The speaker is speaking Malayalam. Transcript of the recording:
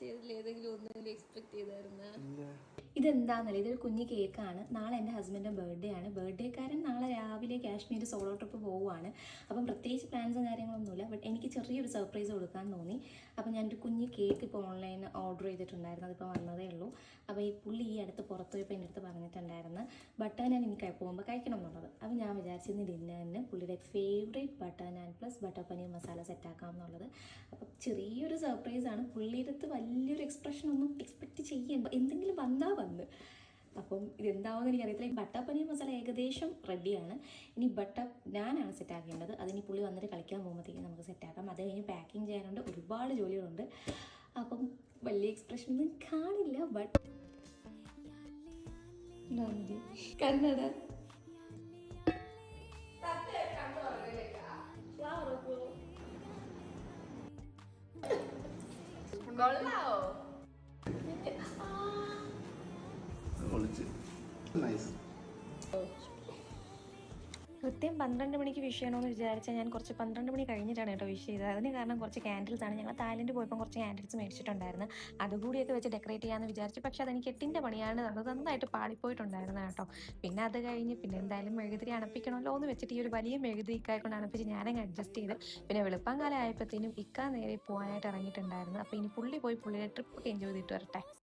ചെയ്തതിൽ ഏതെങ്കിലും ഒന്നെങ്കിലും എക്സ്പെക്ട് ചെയ്തായിരുന്ന? ഇതെന്താണെന്നല്ല, ഇതൊരു കുഞ്ഞ് കേക്കാണ്. നാളെ എൻ്റെ ഹസ്ബൻഡിൻ്റെ ബർത്ത്ഡേ ആണ്. ബർത്ത്ഡേക്കാരൻ നാളെ രാവിലെ കാശ്മീർ സോളോ ട്രിപ്പ് പോവുകയാണ്. അപ്പം പ്രത്യേകിച്ച് പ്ലാൻസും കാര്യങ്ങളൊന്നുമില്ല. ബട്ട് എനിക്ക് ചെറിയൊരു സർപ്രൈസ് കൊടുക്കാൻ തോന്നി. അപ്പം ഞാനൊരു കുഞ്ഞ് കേക്ക് ഇപ്പോൾ ഓൺലൈൻ ഓർഡർ ചെയ്തിട്ടുണ്ടായിരുന്നു. അതിപ്പോൾ വന്നതേ ഉള്ളൂ. അപ്പോൾ ഈ പുള്ളി ഈ അടുത്ത് പുറത്ത് പോയപ്പോൾ എൻ്റെ അടുത്ത് പറഞ്ഞിട്ടുണ്ടായിരുന്നു ബട്ടർ നാൻ എനിക്ക് പോകുമ്പോൾ കഴിക്കണം എന്നുള്ളത്. അപ്പോൾ ഞാൻ വിചാരിച്ചിരുന്നു ഡിന്നറിന് പുള്ളിയുടെ ഫേവറേറ്റ് ബട്ടർ നാൻ പ്ലസ് ബട്ടർ പനീർ മസാല സെറ്റാക്കാം എന്നുള്ളത്. അപ്പം ചെറിയൊരു സർപ്രൈസാണ്. പുള്ളിയുടെ അടുത്ത് വലിയൊരു എക്സ്പ്രഷൻ ഒന്നും എക്സ്പെക്റ്റ് ചെയ്യണ്ട. എന്തെങ്കിലും വന്നാൽ വന്ന്. അപ്പം ഇതെന്താവുമെന്ന് എനിക്കറിയത്തില്ല. ബട്ടർ പനീർ മസാല ഏകദേശം റെഡിയാണ്. ഇനി ബട്ടർ നാനാണ് സെറ്റാക്കേണ്ടത്. അതിനി പുള്ളി വന്നിട്ട് കളിക്കാൻ പോകുമ്പോഴത്തേക്കും നമുക്ക് സെറ്റാക്കാം. അത് കഴിഞ്ഞ് പാക്കിങ് ചെയ്യാനുണ്ട്, ഒരുപാട് ജോലികളുണ്ട്. അപ്പം വലിയ എക്സ്പ്രഷൻ ഒന്നും കാണില്ല. ബട്ട് കന്നഡ കൃത്യം 12 മണിക്ക് വിഷ് ചെയ്യണമെന്ന് വിചാരിച്ചാൽ ഞാൻ കുറച്ച് 12 മണി കഴിഞ്ഞിട്ടാണ് കേട്ടോ വിഷ് ചെയ്തത്. അതിന് കാരണം കുറച്ച് ക്യാൻഡിൽസ് ആണ്. ഞങ്ങൾ തായ്ലൻഡ് പോയപ്പോൾ കുറച്ച് ക്യാൻഡിൽസ് മേടിച്ചിട്ടുണ്ടായിരുന്നു. അതുകൂടിയൊക്കെ വെച്ച് ഡെക്കറേറ്റ് ചെയ്യാമെന്ന് വിചാരിച്ചു. പക്ഷെ അതെനിക്ക് 8ൻ്റെ പണിയാണ് നടന്നത്. നന്നായിട്ട് പാളിപ്പോയിട്ടുണ്ടായിരുന്നു കേട്ടോ. പിന്നെ അത് കഴിഞ്ഞ് പിന്നെ എന്തായാലും മെഴുകുതിരി അണപ്പിക്കണമല്ലോ എന്ന് വെച്ചിട്ട് ഈ ഒരു വലിയ മെഴുകുതിരി ഇക്കായിക്കൊണ്ട് അണപ്പിച്ച് ഞാനങ്ങ് അഡ്ജസ്റ്റ് ചെയ്ത്. പിന്നെ വെളുപ്പാങ്കാലം ആയപ്പോഴത്തേനും ഇക്ക നേരെ പോകാനായിട്ട് ഇറങ്ങിയിട്ടുണ്ടായിരുന്നു. അപ്പോൾ ഇനി പുള്ളി പോയി പുള്ളിയുടെ ട്രിപ്പ് എൻജോയ് ചെയ്തിട്ട് വരട്ടെ.